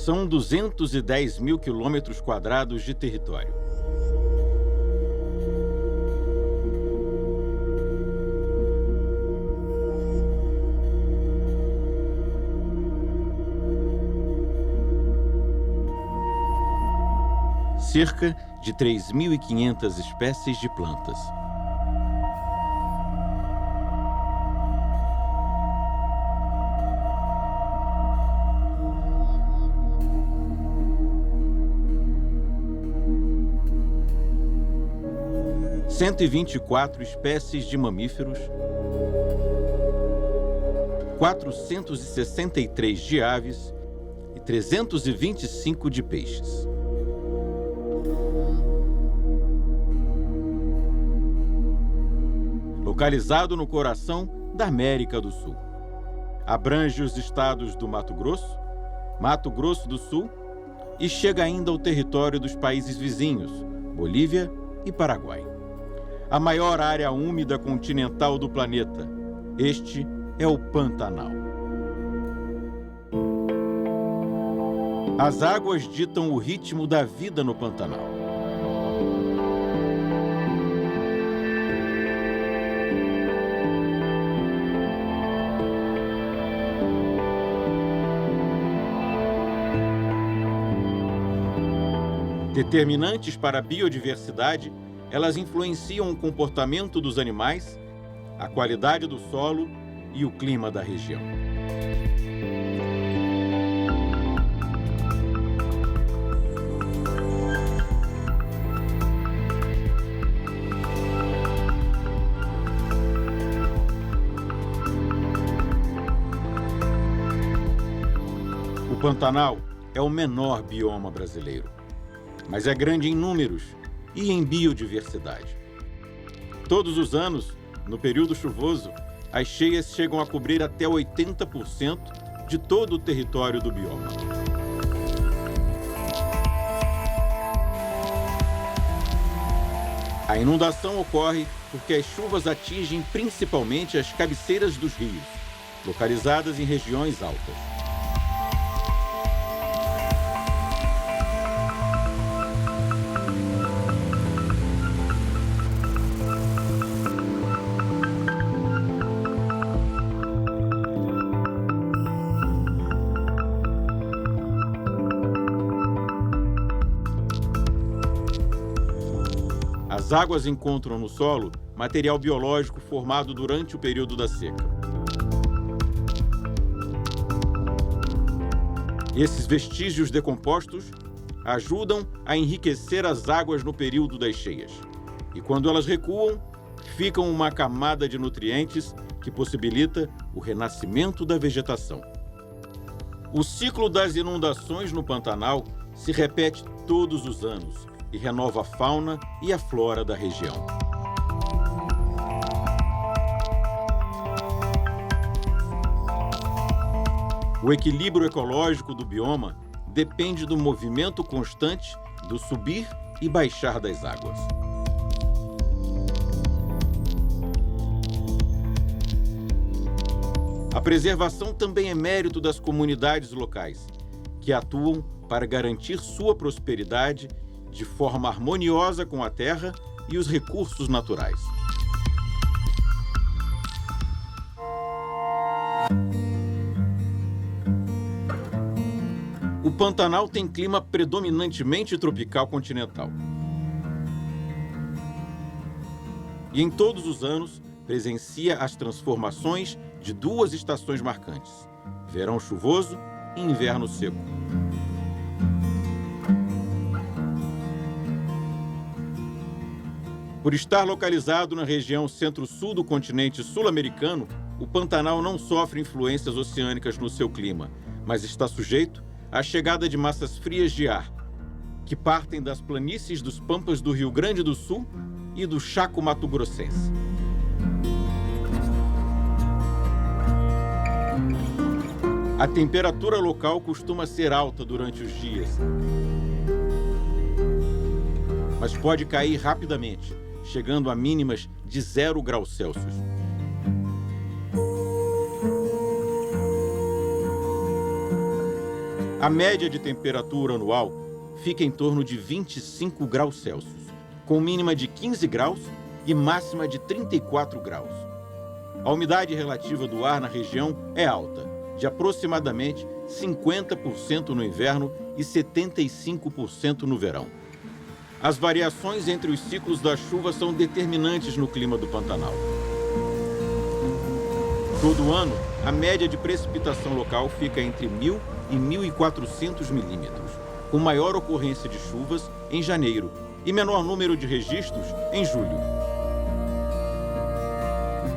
São 210 mil quilômetros quadrados de território. Cerca de 3.500 espécies de plantas. Cento e 124 espécies de mamíferos, 463 de aves e 325 de peixes. Localizado no coração da América do Sul. Abrange os estados do Mato Grosso do Sul e chega ainda ao território dos países vizinhos, Bolívia e Paraguai. A maior área úmida continental do planeta. Este é o Pantanal. As águas ditam o ritmo da vida no Pantanal. Determinantes para a biodiversidade, elas influenciam o comportamento dos animais, a qualidade do solo e o clima da região. O Pantanal é o menor bioma brasileiro, mas é grande em números e em biodiversidade. Todos os anos, no período chuvoso, as cheias chegam a cobrir até 80% de todo o território do bioma. A inundação ocorre porque as chuvas atingem principalmente as cabeceiras dos rios, localizadas em regiões altas. As águas encontram no solo material biológico formado durante o período da seca. Esses vestígios decompostos ajudam a enriquecer as águas no período das cheias. E quando elas recuam, ficam uma camada de nutrientes que possibilita o renascimento da vegetação. O ciclo das inundações no Pantanal se repete todos os anos e renova a fauna e a flora da região. O equilíbrio ecológico do bioma depende do movimento constante do subir e baixar das águas. A preservação também é mérito das comunidades locais, que atuam para garantir sua prosperidade de forma harmoniosa com a terra e os recursos naturais. O Pantanal tem clima predominantemente tropical continental. E em todos os anos presencia as transformações de duas estações marcantes: verão chuvoso e inverno seco. Por estar localizado na região centro-sul do continente sul-americano, o Pantanal não sofre influências oceânicas no seu clima, mas está sujeito à chegada de massas frias de ar, que partem das planícies dos Pampas do Rio Grande do Sul e do Chaco Mato-Grossense. A temperatura local costuma ser alta durante os dias, mas pode cair rapidamente, chegando a mínimas de 0 graus Celsius. A média de temperatura anual fica em torno de 25 graus Celsius, com mínima de 15 graus e máxima de 34 graus. A umidade relativa do ar na região é alta, de aproximadamente 50% no inverno e 75% no verão. As variações entre os ciclos da chuva são determinantes no clima do Pantanal. Todo ano, a média de precipitação local fica entre 1.000 e 1.400 milímetros, com maior ocorrência de chuvas em janeiro e menor número de registros em julho.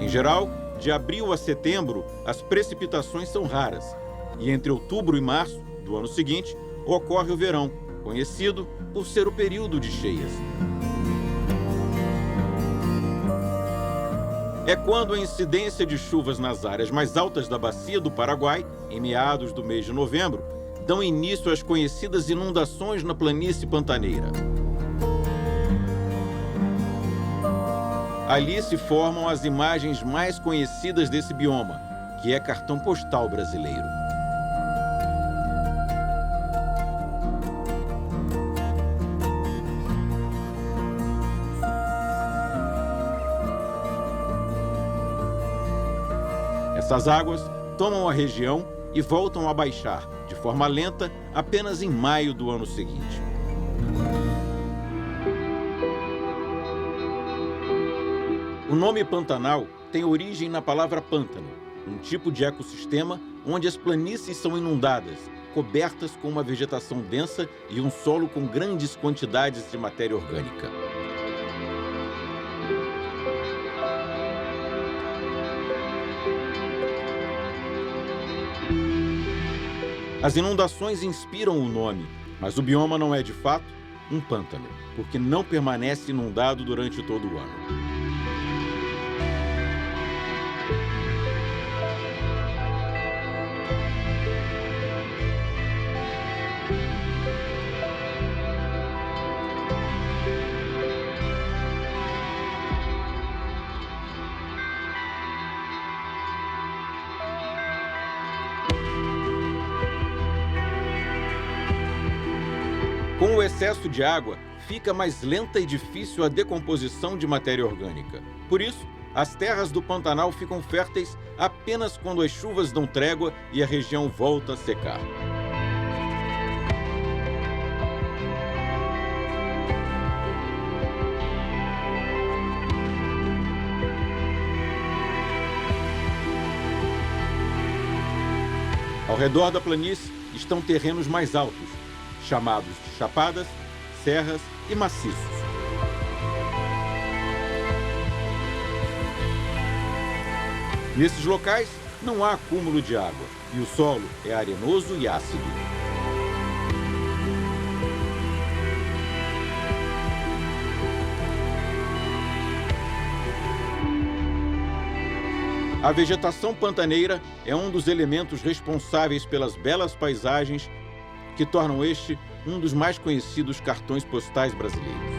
Em geral, de abril a setembro, as precipitações são raras, e entre outubro e março do ano seguinte, ocorre o verão, conhecido por ser o período de cheias. É quando a incidência de chuvas nas áreas mais altas da bacia do Paraguai, em meados do mês de novembro, dão início às conhecidas inundações na planície pantaneira. Ali se formam as imagens mais conhecidas desse bioma, que é cartão postal brasileiro. Essas águas tomam a região e voltam a baixar, de forma lenta, apenas em maio do ano seguinte. O nome Pantanal tem origem na palavra pântano, um tipo de ecossistema onde as planícies são inundadas, cobertas com uma vegetação densa e um solo com grandes quantidades de matéria orgânica. As inundações inspiram o nome, mas o bioma não é, de fato, um pântano, porque não permanece inundado durante todo o ano. Com o excesso de água, fica mais lenta e difícil a decomposição de matéria orgânica. Por isso, as terras do Pantanal ficam férteis apenas quando as chuvas dão trégua e a região volta a secar. Ao redor da planície estão terrenos mais altos, chamados de chapadas, serras e maciços. Nesses locais não há acúmulo de água e o solo é arenoso e ácido. A vegetação pantaneira é um dos elementos responsáveis pelas belas paisagens que tornam este um dos mais conhecidos cartões postais brasileiros.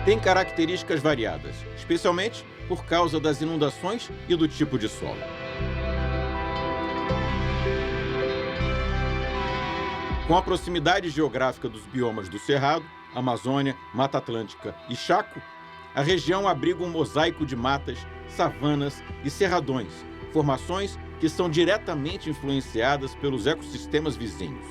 Tem características variadas, especialmente por causa das inundações e do tipo de solo. Com a proximidade geográfica dos biomas do Cerrado, Amazônia, Mata Atlântica e Chaco, a região abriga um mosaico de matas, savanas e cerradões, formações que são diretamente influenciadas pelos ecossistemas vizinhos.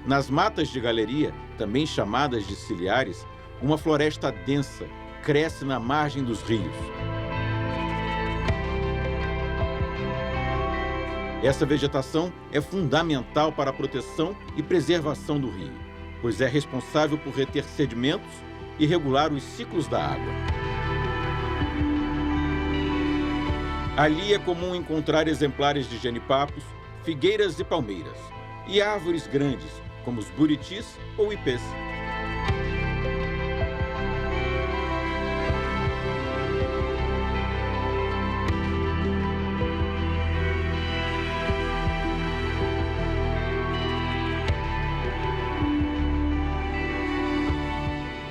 Nas matas de galeria, também chamadas de ciliares, uma floresta densa cresce na margem dos rios. Essa vegetação é fundamental para a proteção e preservação do rio, pois é responsável por reter sedimentos e regular os ciclos da água. Ali é comum encontrar exemplares de genipapos, figueiras e palmeiras, e árvores grandes, como os buritis ou ipês.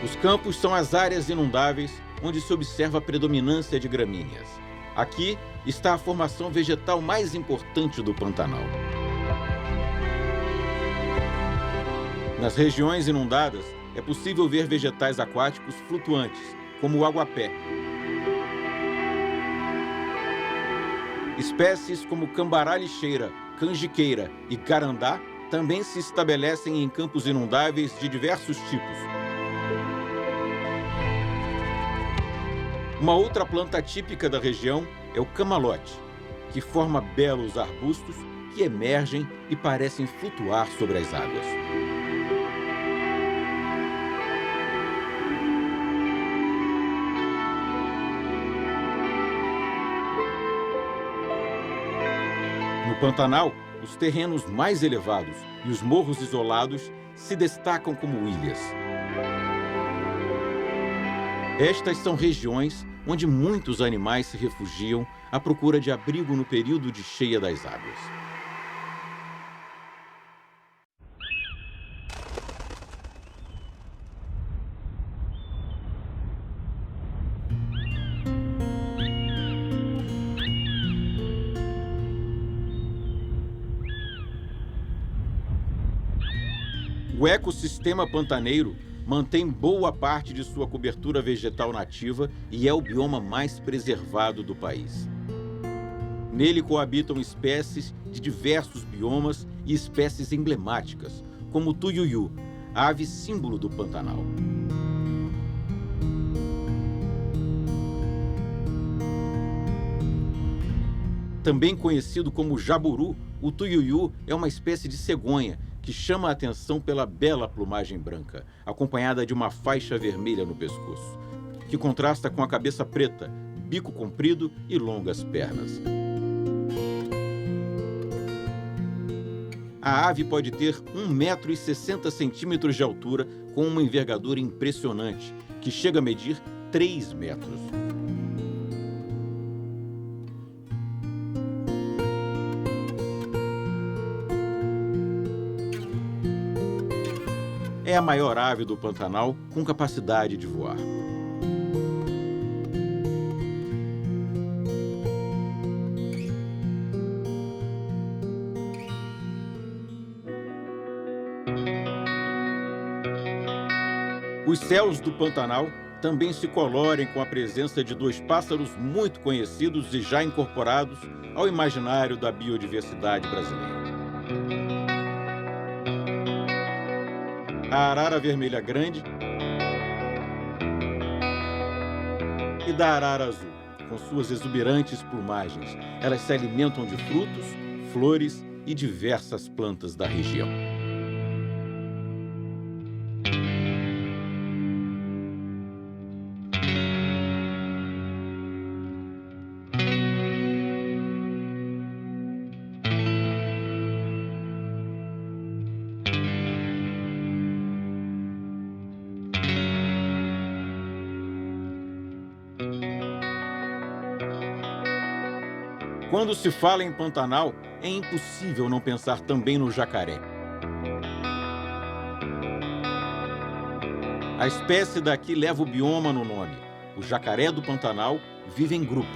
Os campos são as áreas inundáveis onde se observa a predominância de gramíneas. Aqui está a formação vegetal mais importante do Pantanal. Nas regiões inundadas, é possível ver vegetais aquáticos flutuantes, como o aguapé. Espécies como cambará lixeira, canjiqueira e carandá também se estabelecem em campos inundáveis de diversos tipos. Uma outra planta típica da região é o camalote, que forma belos arbustos que emergem e parecem flutuar sobre as águas. No Pantanal, os terrenos mais elevados e os morros isolados se destacam como ilhas. Estas são regiões onde muitos animais se refugiam à procura de abrigo no período de cheia das águas. O ecossistema pantaneiro mantém boa parte de sua cobertura vegetal nativa e é o bioma mais preservado do país. Nele coabitam espécies de diversos biomas e espécies emblemáticas, como o tuiuiu, a ave símbolo do Pantanal. Também conhecido como jaburu, o tuiuiu é uma espécie de cegonha que chama a atenção pela bela plumagem branca, acompanhada de uma faixa vermelha no pescoço, que contrasta com a cabeça preta, bico comprido e longas pernas. A ave pode ter 1,60 m de altura, com uma envergadura impressionante, que chega a medir 3 metros. É a maior ave do Pantanal com capacidade de voar. Os céus do Pantanal também se colorem com a presença de dois pássaros muito conhecidos e já incorporados ao imaginário da biodiversidade brasileira. A arara vermelha grande e da arara azul, com suas exuberantes plumagens. Elas se alimentam de frutos, flores e diversas plantas da região. Quando se fala em Pantanal, é impossível não pensar também no jacaré. A espécie daqui leva o bioma no nome. O jacaré do Pantanal vive em grupo.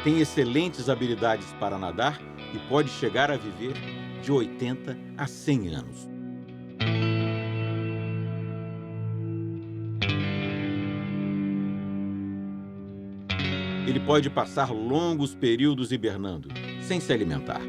Tem excelentes habilidades para nadar e pode chegar a viver de 80 a 100 anos. Ele pode passar longos períodos hibernando, sem se alimentar.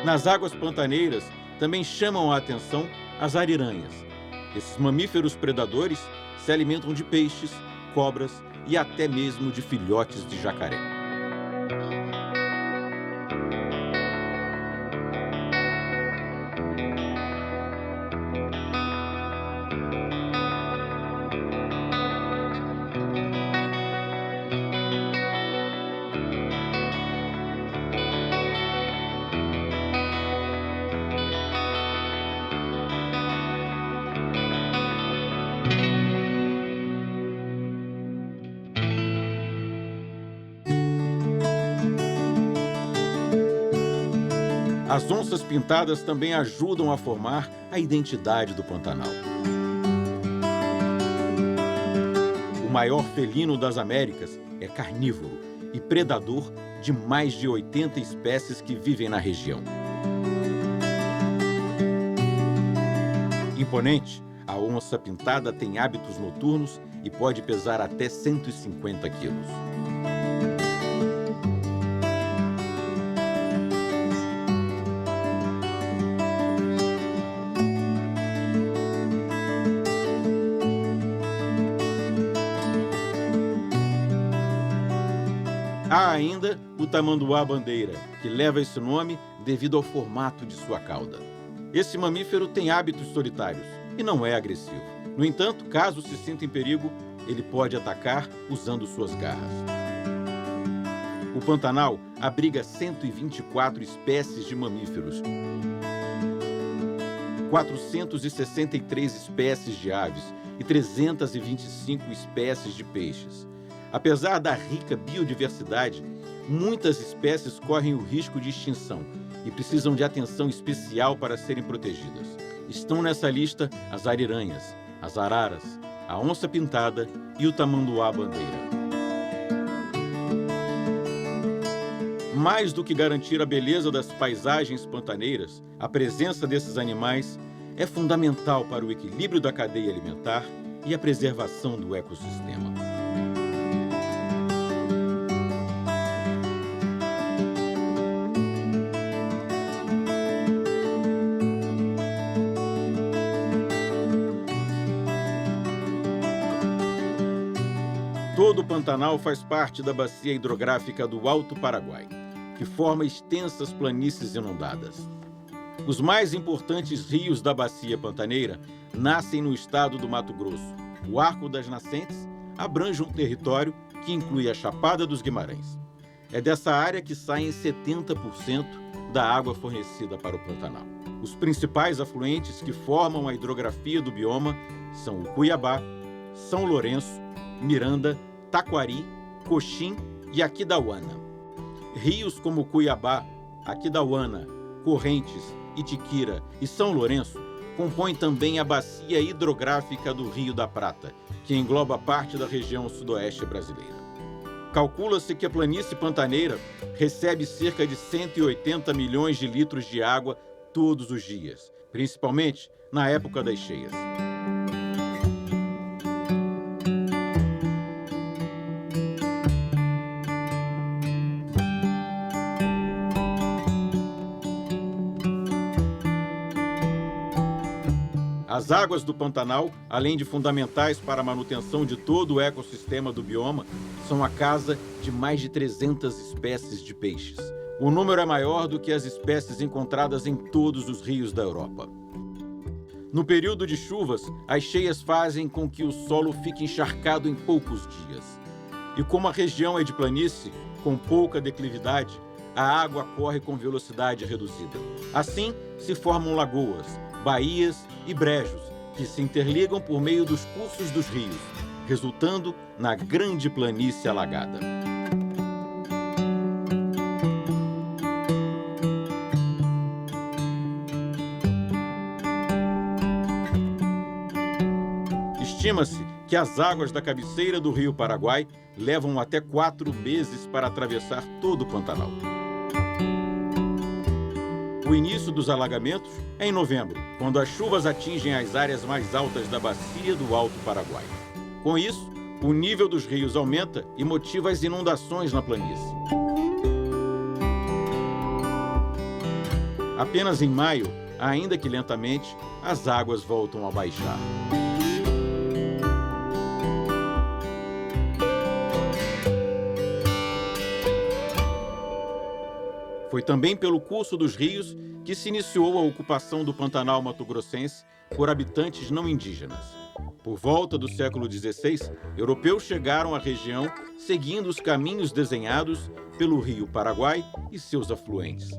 Nas águas pantaneiras também chamam a atenção as ariranhas. Esses mamíferos predadores se alimentam de peixes, cobras e até mesmo de filhotes de jacaré. As onças pintadas também ajudam a formar a identidade do Pantanal. O maior felino das Américas é carnívoro e predador de mais de 80 espécies que vivem na região. Imponente, a onça pintada tem hábitos noturnos e pode pesar até 150 quilos. Há ainda o tamanduá-bandeira, que leva esse nome devido ao formato de sua cauda. Esse mamífero tem hábitos solitários e não é agressivo. No entanto, caso se sinta em perigo, ele pode atacar usando suas garras. O Pantanal abriga 124 espécies de mamíferos, 463 espécies de aves e 325 espécies de peixes. Apesar da rica biodiversidade, muitas espécies correm o risco de extinção e precisam de atenção especial para serem protegidas. Estão nessa lista as ariranhas, as araras, a onça-pintada e o tamanduá-bandeira. Mais do que garantir a beleza das paisagens pantaneiras, a presença desses animais é fundamental para o equilíbrio da cadeia alimentar e a preservação do ecossistema. Todo o Pantanal faz parte da bacia hidrográfica do Alto Paraguai, que forma extensas planícies inundadas. Os mais importantes rios da bacia pantaneira nascem no estado do Mato Grosso. O Arco das Nascentes abrange um território que inclui a Chapada dos Guimarães. É dessa área que saem 70% da água fornecida para o Pantanal. Os principais afluentes que formam a hidrografia do bioma são o Cuiabá, São Lourenço, Miranda, Taquari, Coxim e Aquidauana. Rios como Cuiabá, Aquidauana, Correntes, Itiquira e São Lourenço compõem também a bacia hidrográfica do Rio da Prata, que engloba parte da região sudoeste brasileira. Calcula-se que a planície pantaneira recebe cerca de 180 milhões de litros de água todos os dias, principalmente na época das cheias. As águas do Pantanal, além de fundamentais para a manutenção de todo o ecossistema do bioma, são a casa de mais de 300 espécies de peixes. O número é maior do que as espécies encontradas em todos os rios da Europa. No período de chuvas, as cheias fazem com que o solo fique encharcado em poucos dias. E como a região é de planície, com pouca declividade, a água corre com velocidade reduzida. Assim, se formam lagoas, baías e brejos, que se interligam por meio dos cursos dos rios, resultando na grande planície alagada. Estima-se que as águas da cabeceira do Rio Paraguai levam até 4 meses para atravessar todo o Pantanal. O início dos alagamentos é em novembro, quando as chuvas atingem as áreas mais altas da bacia do Alto Paraguai. Com isso, o nível dos rios aumenta e motiva as inundações na planície. Apenas em maio, ainda que lentamente, as águas voltam a baixar. Foi também pelo curso dos rios que se iniciou a ocupação do Pantanal mato-grossense por habitantes não indígenas. Por volta do século XVI, europeus chegaram à região seguindo os caminhos desenhados pelo Rio Paraguai e seus afluentes.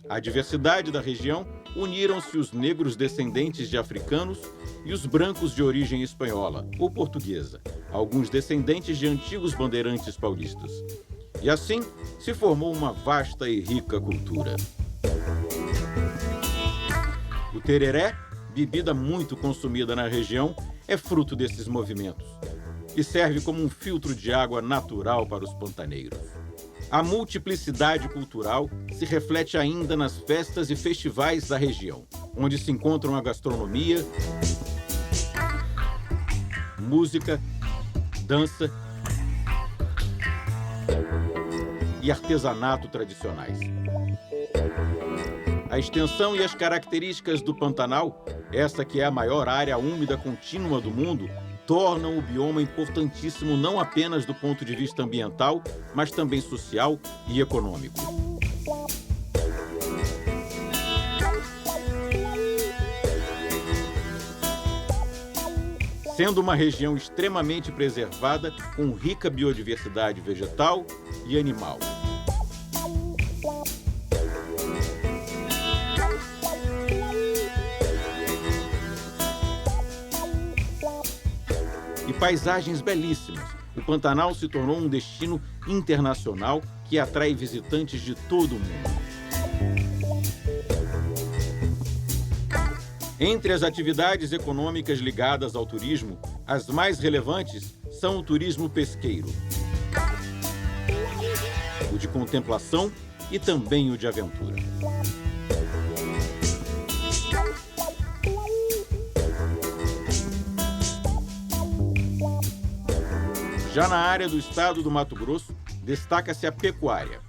À diversidade da região uniram-se os negros descendentes de africanos e os brancos de origem espanhola ou portuguesa, alguns descendentes de antigos bandeirantes paulistas. E assim se formou uma vasta e rica cultura. O tereré, bebida muito consumida na região, é fruto desses movimentos e serve como um filtro de água natural para os pantaneiros. A multiplicidade cultural se reflete ainda nas festas e festivais da região, onde se encontram a gastronomia, música, dança e artesanato tradicionais. A extensão e as características do Pantanal, esta que é a maior área úmida contínua do mundo, tornam o bioma importantíssimo não apenas do ponto de vista ambiental, mas também social e econômico. Sendo uma região extremamente preservada, com rica biodiversidade vegetal e animal. E paisagens belíssimas. O Pantanal se tornou um destino internacional que atrai visitantes de todo o mundo. Entre as atividades econômicas ligadas ao turismo, as mais relevantes são o turismo pesqueiro, o de contemplação e também o de aventura. Já na área do estado do Mato Grosso, destaca-se a pecuária,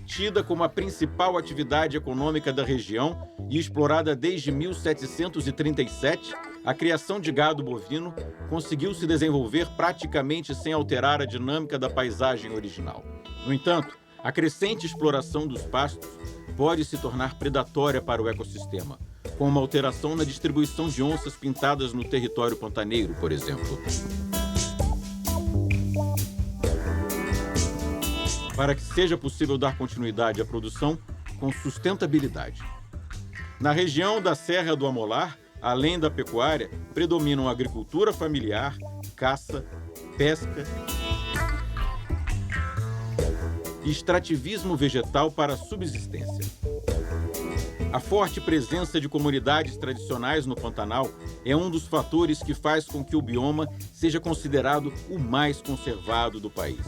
tida como a principal atividade econômica da região e explorada desde 1737, a criação de gado bovino conseguiu se desenvolver praticamente sem alterar a dinâmica da paisagem original. No entanto, a crescente exploração dos pastos pode se tornar predatória para o ecossistema, com uma alteração na distribuição de onças pintadas no território pantaneiro, por exemplo. Para que seja possível dar continuidade à produção com sustentabilidade. Na região da Serra do Amolar, além da pecuária, predominam a agricultura familiar, caça, pesca e extrativismo vegetal para a subsistência. A forte presença de comunidades tradicionais no Pantanal é um dos fatores que faz com que o bioma seja considerado o mais conservado do país.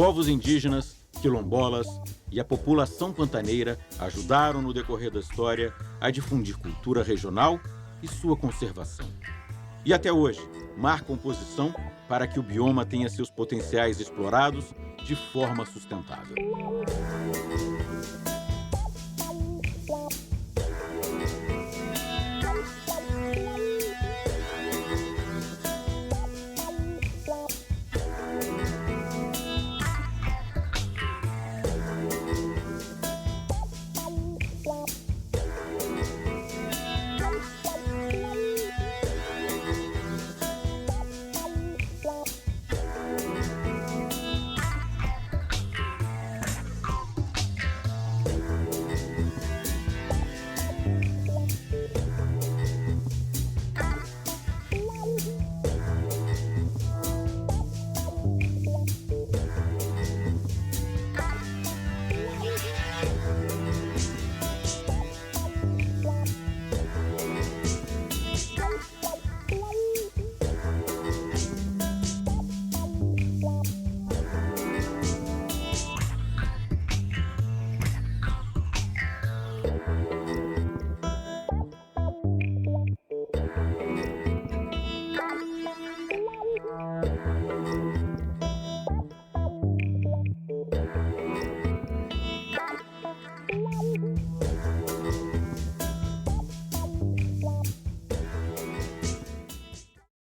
Povos indígenas, quilombolas e a população pantaneira ajudaram no decorrer da história a difundir cultura regional e sua conservação. E até hoje, marcam posição para que o bioma tenha seus potenciais explorados de forma sustentável.